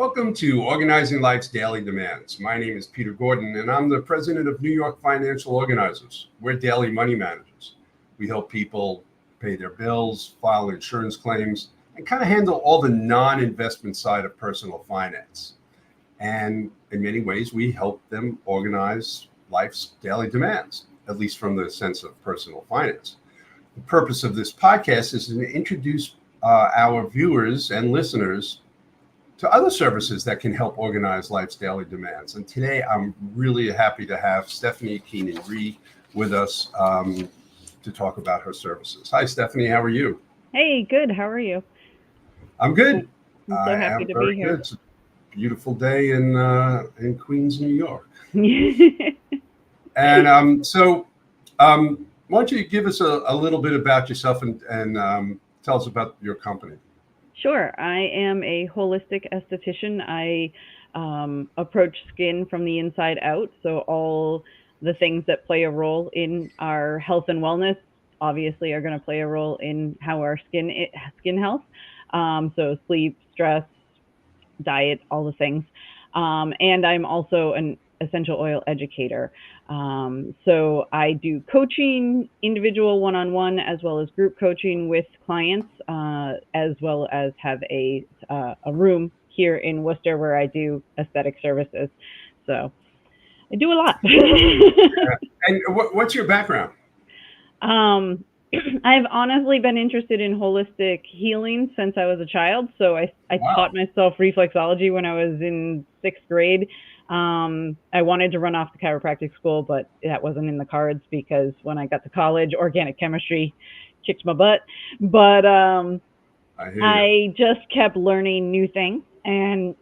Welcome to Organizing Life's Daily Demands. My name is Peter Gordon, and I'm the president of New York Financial Organizers. We're daily money managers. We help people pay their bills, file insurance claims, and kind of handle all the non-investment side of personal finance. And in many ways, we help them organize life's daily demands, at least from the sense of personal finance. The purpose of this podcast is to introduce our viewers and listeners to other services that can help organize life's daily demands. And today, I'm really happy to have Stephanie Keenan Rhee with us to talk about her services. Hi, Stephanie. How are you? Hey, good. How are you? I'm good. I'm so happy to be here. It's a beautiful day in Queens, New York. And why don't you give us a little bit about yourself and tell us about your company? Sure. I am a holistic esthetician. I approach skin from the inside out. So all the things that play a role in our health and wellness obviously are going to play a role in how our skin health. So sleep, stress, diet, all the things. And I'm also an essential oil educator. So I do coaching, individual one-on-one, as well as group coaching with clients, as well as have a room here in Worcester where I do aesthetic services. So I do a lot. And what's your background? I've honestly been interested in holistic healing since I was a child. So I taught myself reflexology when I was in 6th grade. I wanted to run off to chiropractic school, but that wasn't in the cards because when I got to college, organic chemistry kicked my butt. But I just kept learning new things. And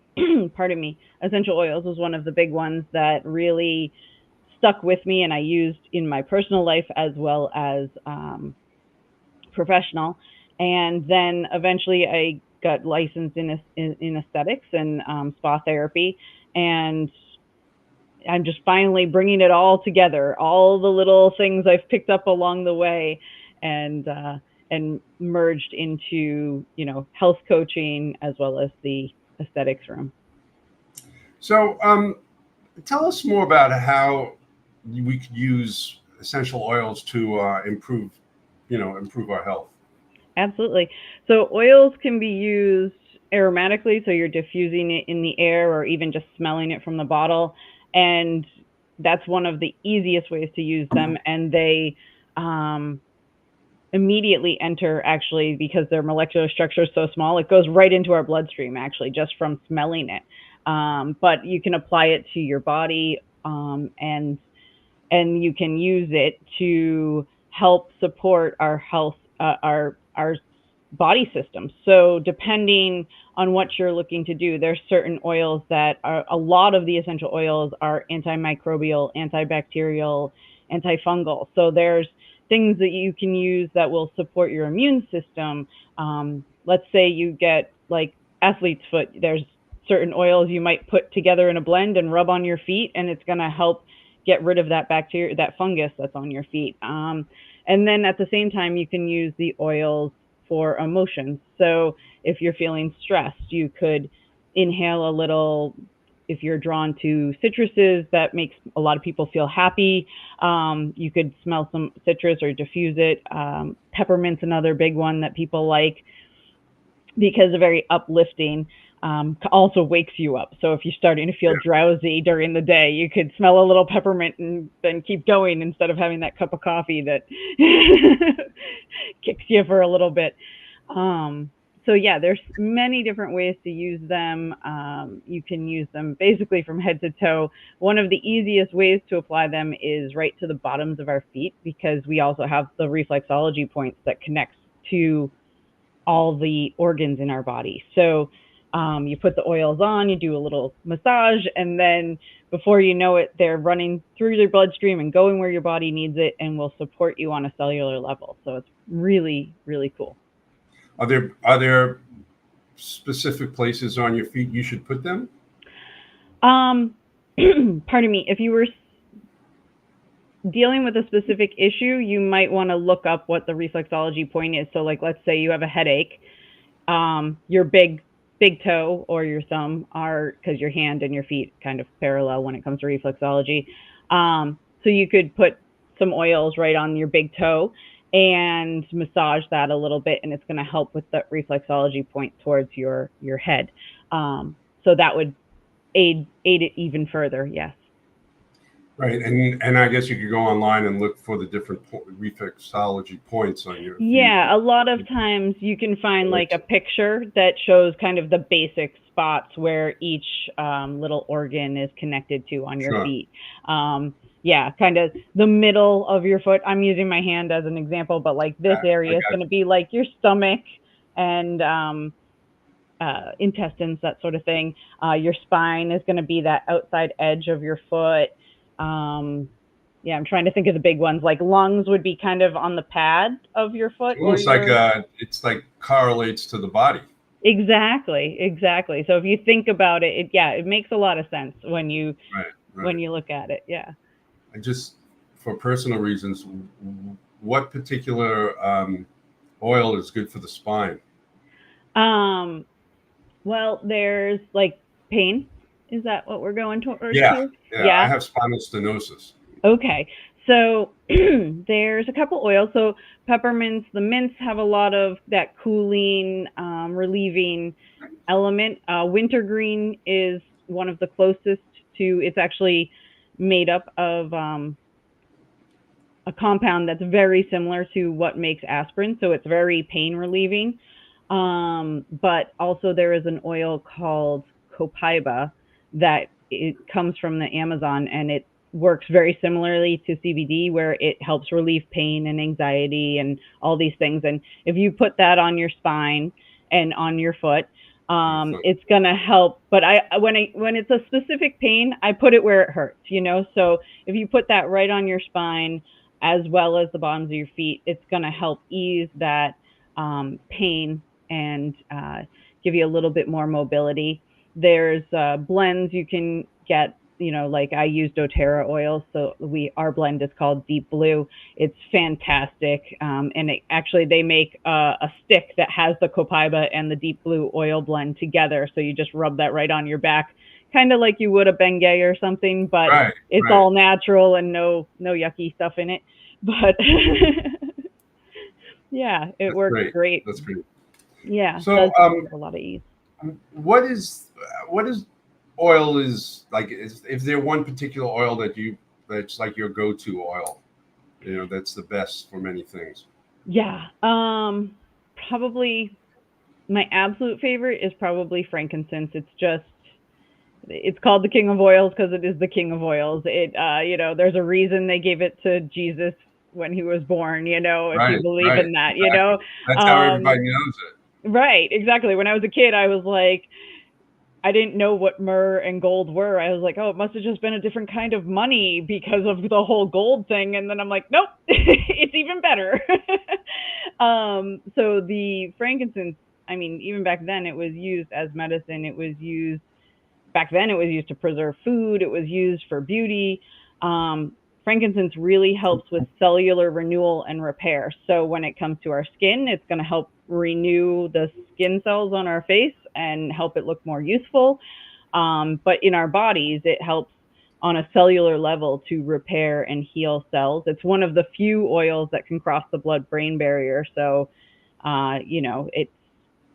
pardon me, essential oils was one of the big ones that really stuck with me and I used in my personal life as well as professional. And then eventually I got licensed in aesthetics and spa therapy. And I'm just finally bringing it all together, all the little things I've picked up along the way, and merged into health coaching as well as the aesthetics room. So tell us more about how we could use essential oils to improve our health. Absolutely. So oils can be used aromatically, so you're diffusing it in the air or even just smelling it from the bottle. And that's one of the easiest ways to use them. And they immediately enter, actually, because their molecular structure is so small, it goes right into our bloodstream, actually, just from smelling it. But you can apply it to your body and you can use it to help support our health, our body system. So depending on what you're looking to do, there's certain oils that are, a lot of the essential oils are antimicrobial, antibacterial, antifungal. So there's things that you can use that will support your immune system. Let's say you get like athlete's foot. There's certain oils you might put together in a blend and rub on your feet, and it's going to help get rid of that bacteria, that fungus that's on your feet. And then at the same time, you can use the oils for emotions. So if you're feeling stressed, you could inhale a little. If you're drawn to citruses, that makes a lot of people feel happy. You could smell some citrus or diffuse it. Peppermint's another big one that people like because they're very uplifting. Also wakes you up. So if you're starting to feel drowsy during the day, you could smell a little peppermint and then keep going instead of having that cup of coffee that kicks you for a little bit. So yeah, there's many different ways to use them. You can use them basically from head to toe. One of the easiest ways to apply them is right to the bottoms of our feet, because we also have the reflexology points that connects to all the organs in our body. So you put the oils on, you do a little massage, and then before you know it, they're running through your bloodstream and going where your body needs it and will support you on a cellular level. So it's really, really cool. Are there specific places on your feet you should put them? Pardon me. If you were dealing with a specific issue, you might want to look up what the reflexology point is. So like, let's say you have a headache. Your big big toe or your thumb are, because your hand and your feet kind of parallel when it comes to reflexology. So you could put some oils right on your big toe and massage that a little bit, and it's going to help with the reflexology point towards your head. So that would aid it even further. Yes. Right, and I guess you could go online and look for the different reflexology points on your feet. Yeah, a lot of times you can find like a picture that shows kind of the basic spots where each little organ is connected to on your Sure. feet. Yeah, kind of the middle of your foot. I'm using my hand as an example, but like this area is going to be like your stomach and intestines, that sort of thing. Your spine is going to be that outside edge of your foot. Yeah, I'm trying to think of the big ones. Like lungs would be kind of on the pad of your foot. Almost like it's like correlates to the body. Exactly. So if you think about it, it makes a lot of sense when you when you look at it. Yeah. I just, for personal reasons, what particular oil is good for the spine? Well, there's like pain. Is that what we're going towards here? Yeah. I have spinal stenosis. Okay. So there's a couple oils. So peppermints, the mints have a lot of that cooling, relieving element. Wintergreen is one of the closest to, it's actually made up of a compound that's very similar to what makes aspirin. So it's very pain relieving. But also there is an oil called copaiba that it comes from the Amazon, and it works very similarly to CBD, where it helps relieve pain and anxiety and all these things. And if you put that on your spine and on your foot, it's going to help. But when it's a specific pain, I put it where it hurts, So if you put that right on your spine as well as the bottoms of your feet, it's going to help ease that pain and give you a little bit more mobility. There's blends you can get, like I use doTERRA oil. So our blend is called Deep Blue. It's fantastic. And they make a stick that has the copaiba and the Deep Blue oil blend together. So you just rub that right on your back, kind of like you would a Bengay or something, but it's all natural and no yucky stuff in it. But yeah, it works great. That's great. Yeah. So a lot of ease. What is oil is like? Is there one particular oil that's like your go-to oil? That's the best for many things. Yeah. Probably my absolute favorite is probably frankincense. It's called the king of oils because it is the king of oils. There's a reason they gave it to Jesus when he was born, if you believe in that, That's how everybody knows it. Right, exactly. When I was a kid, I was like, I didn't know what myrrh and gold were. I was like, oh, it must have just been a different kind of money because of the whole gold thing. And then I'm like, nope, it's even better. So the frankincense, even back then it was used as medicine. Back then it was used to preserve food. It was used for beauty. Frankincense really helps with cellular renewal and repair. So when it comes to our skin, it's going to help renew the skin cells on our face and help it look more youthful. But in our bodies, it helps on a cellular level to repair and heal cells. It's one of the few oils that can cross the blood-brain barrier. So, it's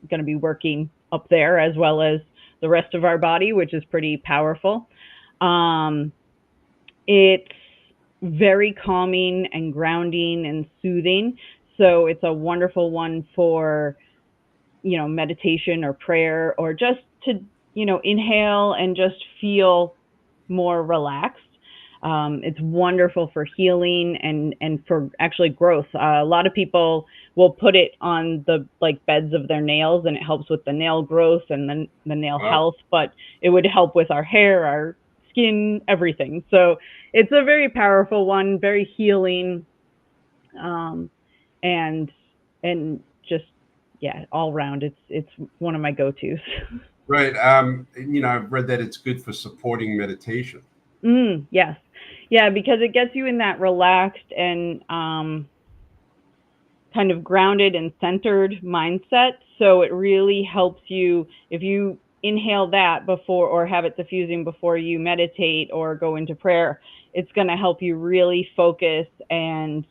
going to be working up there as well as the rest of our body, which is pretty powerful. It's very calming and grounding and soothing. So it's a wonderful one for, meditation or prayer, or just to, inhale and just feel more relaxed. It's wonderful for healing and for actually growth. A lot of people will put it on the beds of their nails, and it helps with the nail growth and the nail health, but it would help with our hair, our skin, everything. So it's a very powerful one, very healing, and just, all around. It's one of my go-tos. Right. I've read that it's good for supporting meditation. Yes. Yeah, because it gets you in that relaxed and kind of grounded and centered mindset. So it really helps you if you inhale that before or have it diffusing before you meditate or go into prayer. It's going to help you really focus and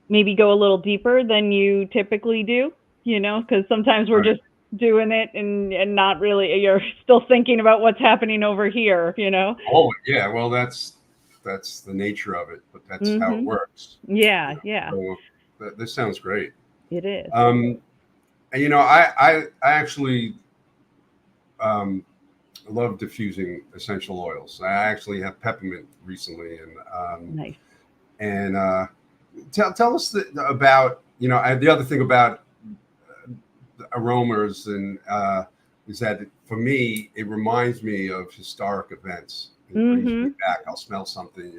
maybe go a little deeper than you typically do, because sometimes we're Right. just doing it and not really, you're still thinking about what's happening over here. Oh, yeah. Well, that's the nature of it, but that's how it Mhm. works. Yeah, yeah, So this sounds great. it is. Um, and I actually um, love diffusing essential oils. I actually have peppermint recently, Nice. and tell us about the other thing about aromas and is that for me it reminds me of historic events. It brings me Mhm. back. I'll smell something.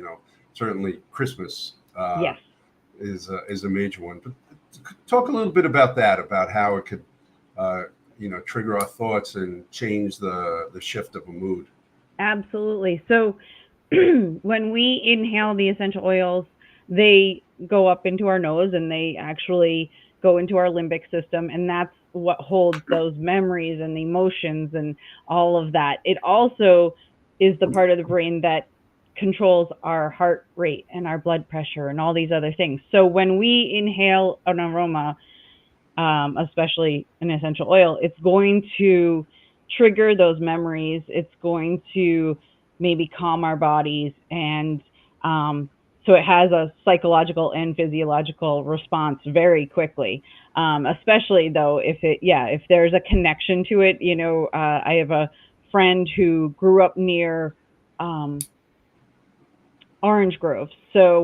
Certainly Christmas Yes. is a major one. But talk a little bit about that, about how it could uh, trigger our thoughts and change the shift of a mood. Absolutely. So when we inhale the essential oils, they go up into our nose and they actually go into our limbic system. And that's what holds those memories and emotions and all of that. It also is the part of the brain that controls our heart rate and our blood pressure and all these other things. So when we inhale an aroma, especially an essential oil, it's going to trigger those memories. It's going to maybe calm our bodies. And so it has a psychological and physiological response very quickly. Especially though, if there's a connection to it, I have a friend who grew up near orange groves. So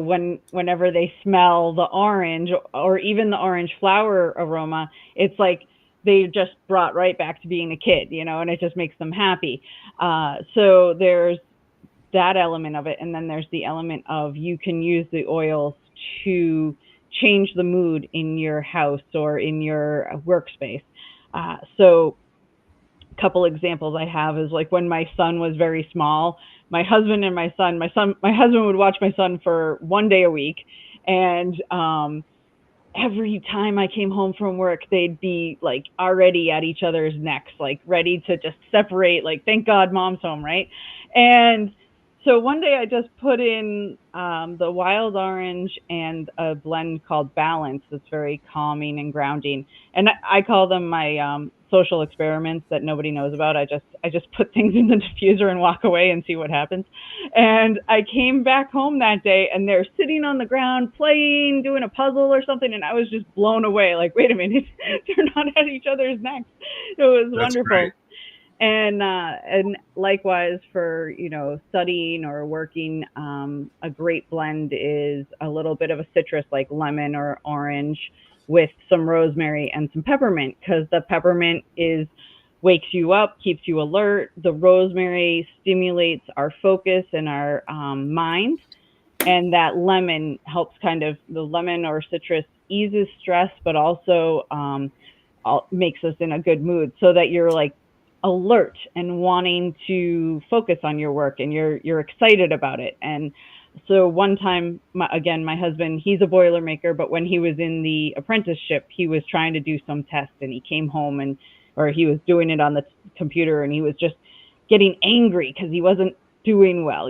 whenever they smell the orange or even the orange flower aroma, it's like they just brought right back to being a kid, and it just makes them happy. So there's that element of it, and then there's the element of you can use the oils to change the mood in your house or in your workspace. So couple examples I have is like when my son was very small, my husband and my husband would watch my son for 1 day a week. And every time I came home from work, they'd be like already at each other's necks, like ready to just separate, like, thank God mom's home, right? And so one day I just put in the wild orange and a blend called Balance that's very calming and grounding. And I call them my social experiments that nobody knows about. I just put things in the diffuser and walk away and see what happens. And I came back home that day and they're sitting on the ground playing, doing a puzzle or something. And I was just blown away. Like, wait a minute, they're not at each other's necks. It was That's great. wonderful. And likewise for studying or working, a great blend is a little bit of a citrus like lemon or orange with some rosemary and some peppermint, because the peppermint is wakes you up, keeps you alert. The rosemary stimulates our focus and our mind, and that lemon helps the lemon or citrus eases stress, but also makes us in a good mood so that you're like alert and wanting to focus on your work and you're excited about it. And so one time, again, my husband, he's a boilermaker, but when he was in the apprenticeship, he was trying to do some test and he came home or he was doing it on the computer and he was just getting angry because he wasn't doing well.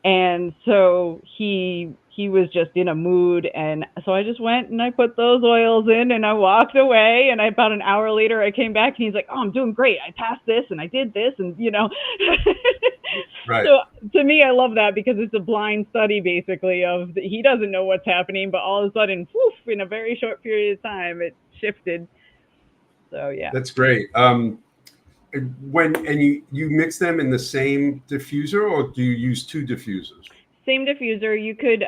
And so he was just in a mood, and so I just went and I put those oils in and I walked away, and about an hour later I came back and he's like, oh, I'm doing great, I passed this and I did this, and Right. so to me I love that because it's a blind study basically of he doesn't know what's happening, but all of a sudden, woof, in a very short period of time it shifted. So yeah. That's great. You mix them in the same diffuser, or do you use two diffusers? Same diffuser. You could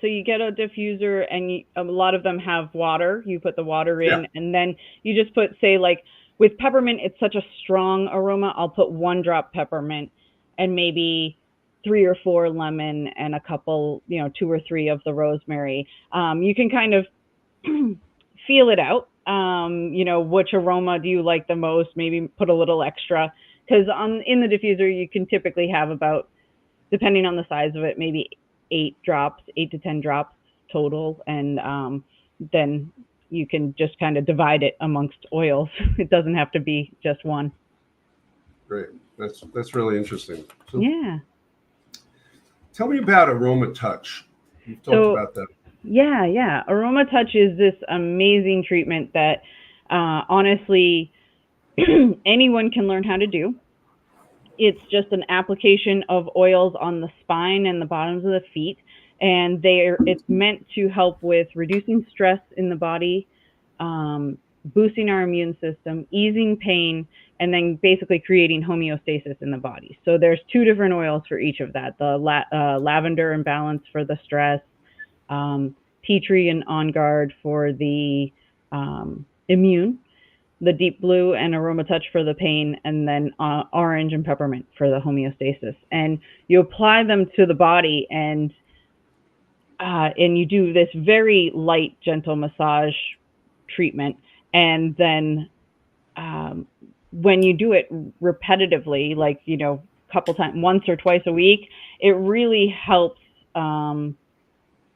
so you get a diffuser and a lot of them have water. You put the water Yeah. in and then you just put, say, like with peppermint, it's such a strong aroma. I'll put 1 drop peppermint and maybe 3 or 4 lemon and a couple, 2 or 3 of the rosemary. You can kind of feel it out. Which aroma do you like the most? Maybe put a little extra, because in the diffuser you can typically have about, depending on the size of it, maybe 8 to 10 drops total, and then you can just kind of divide it amongst oils. It doesn't have to be just one. Great. That's really interesting. So Yeah. tell me about Aroma Touch. You've talked So about that. yeah. Aroma Touch is this amazing treatment that honestly anyone can learn how to do. It's just an application of oils on the spine and the bottoms of the feet, and it's meant to help with reducing stress in the body, boosting our immune system, easing pain, and then basically creating homeostasis in the body. So there's 2 different oils for each of that: the lavender and balance for the stress, tea tree and on guard for the immune, the deep blue and Aroma Touch for the pain, and then orange and peppermint for the homeostasis. And you apply them to the body, and you do this very light, gentle massage treatment. And then when you do it repetitively, like, a couple times, once or twice a week, it really helps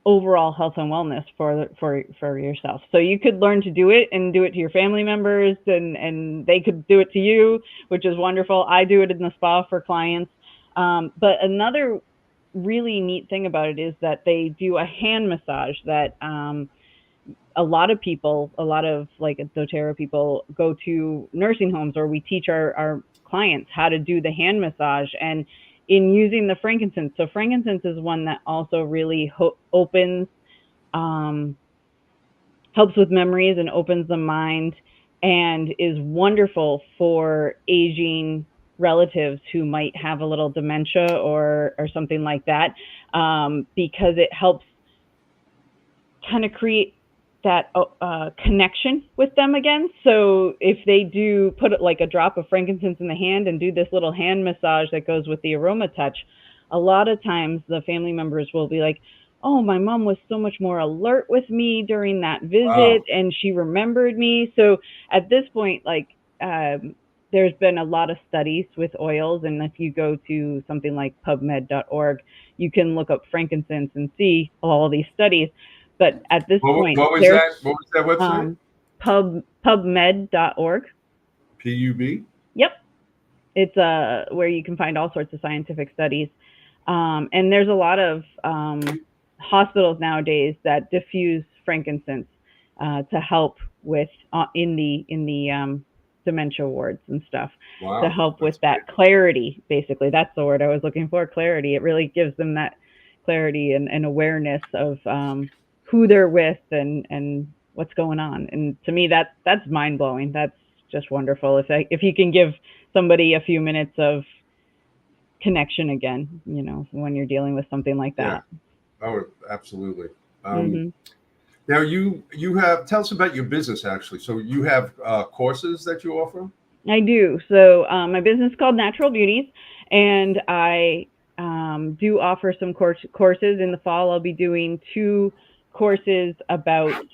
overall health and wellness for yourself. So you could learn to do it and do it to your family members, and they could do it to you, which is wonderful. I do it in the spa for clients. But another really neat thing about it is that they do a hand massage that a lot of like doTERRA people go to nursing homes, or we teach our clients how to do the hand massage, and in using the frankincense. So frankincense is one that also really opens, helps with memories and opens the mind, and is wonderful for aging relatives who might have a little dementia or something like that, because it helps kind of create that connection with them again. So if they do put it like a drop of frankincense in the hand and do this little hand massage that goes with the Aroma Touch, a lot of times the family members will be like, oh, my mom was so much more alert with me during that visit, Wow. and she remembered me. So at this point, like, there's been a lot of studies with oils, and if you go to something like pubmed.org, you can look up frankincense and see all these studies. But at this point, What was there's that? What was that website? pubmed.org. PUB? Yep. It's where you can find all sorts of scientific studies. And there's a lot of hospitals nowadays that diffuse frankincense to help with in the dementia wards and stuff, Wow. to help with That's that clarity. Basically, that's the word I was looking for, clarity. It really gives them that clarity and awareness of who they're with and what's going on. And to me, that's mind blowing. That's just wonderful. If you can give somebody a few minutes of connection again, when you're dealing with something like Yeah. that. Oh, absolutely. Mhm. Now you tell us about your business actually. So you have courses that you offer? I do. So my business is called Natural Beauties, and I do offer some courses. In the fall, I'll be doing 2 courses about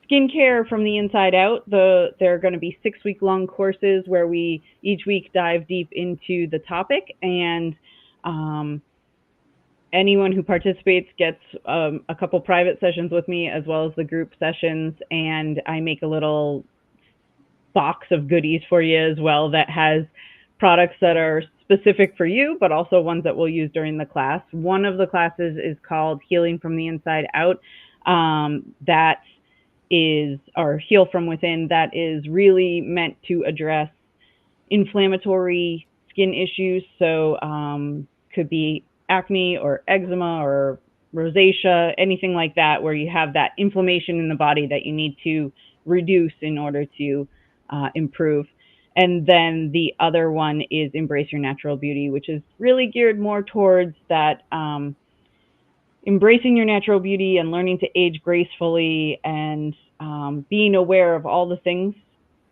skincare from the inside out. They're going to be 6-week-long courses where we each week dive deep into the topic, and anyone who participates gets a couple private sessions with me, as well as the group sessions, and I make a little box of goodies for you as well that has products that are specific for you, but also ones that we'll use during the class. One of the classes is called Healing from the Inside Out. That is, or Heal from Within, that is really meant to address inflammatory skin issues. So could be acne or eczema or rosacea, anything like that, where you have that inflammation in the body that you need to reduce in order to improve. And then the other one is Embrace Your Natural Beauty, which is really geared more towards that embracing your natural beauty and learning to age gracefully, and being aware of all the things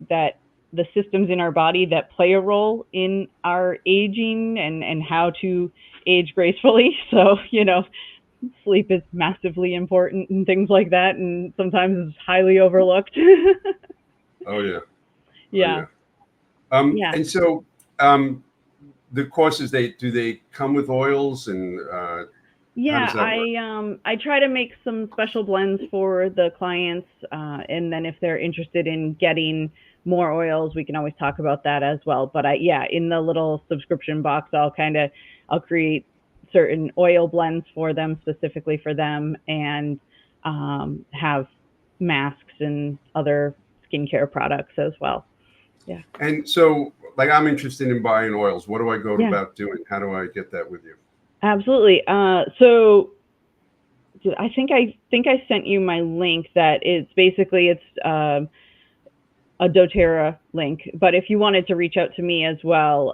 that the systems in our body that play a role in our aging, and how to age gracefully. So, sleep is massively important and things like that, and sometimes it's highly overlooked. Oh yeah. Yeah. Oh yeah. Yeah. And so the courses, do they come with oils and How Yeah, does that work? I try to make some special blends for the clients, and then if they're interested in getting more oils, we can always talk about that as well. But yeah, in the little subscription box, I'll create certain oil blends for them, specifically for them, and have masks and other skincare products as well. Yeah. And so, like, I'm interested in buying oils. What do I go Yeah, about doing? How do I get that with you? absolutely. So I think I sent you my link that is basically it's a doTERRA link. But if you wanted to reach out to me as well,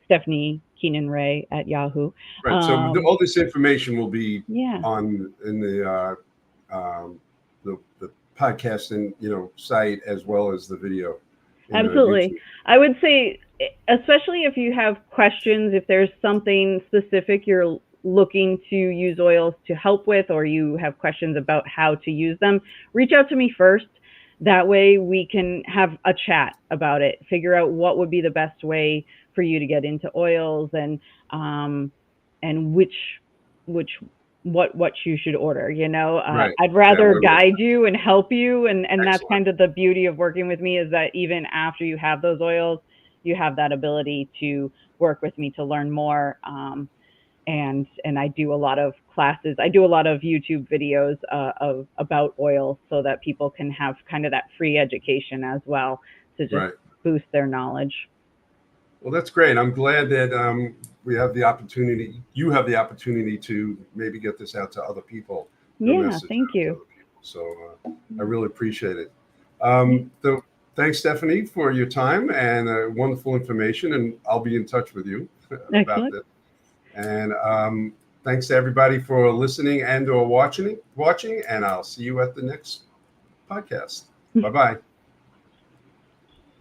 Stephanie Keenan Rhee at Yahoo. Right. So all this information will be Yeah, on in the podcast and site, as well as the video in absolutely. YouTube. I would say, especially if you have questions, if there's something specific you're looking to use oils to help with, or you have questions about how to use them, reach out to me first. That way we can have a chat about it, figure out what would be the best way for you to get into oils, and which what you should order. Right. I'd Yeah. rather What am I? guide you and help you, and that's Excellent. kind of the beauty of working with me, is that even after you have those oils, you have that ability to work with me to learn more. And I do a lot of classes. I do a lot of YouTube videos about oils, so that people can have kind of that free education as well, to just Right. boost their knowledge. Well, that's great. I'm glad that we have the opportunity. You have the opportunity to maybe get this out to other people, your Yeah, message thank out to you. other people. So I really appreciate it. Yeah, So thanks, Stephanie, for your time and wonderful information. And I'll be in touch with you about excellent. this. And thanks to everybody for listening and or watching. And I'll see you at the next podcast. Bye-bye.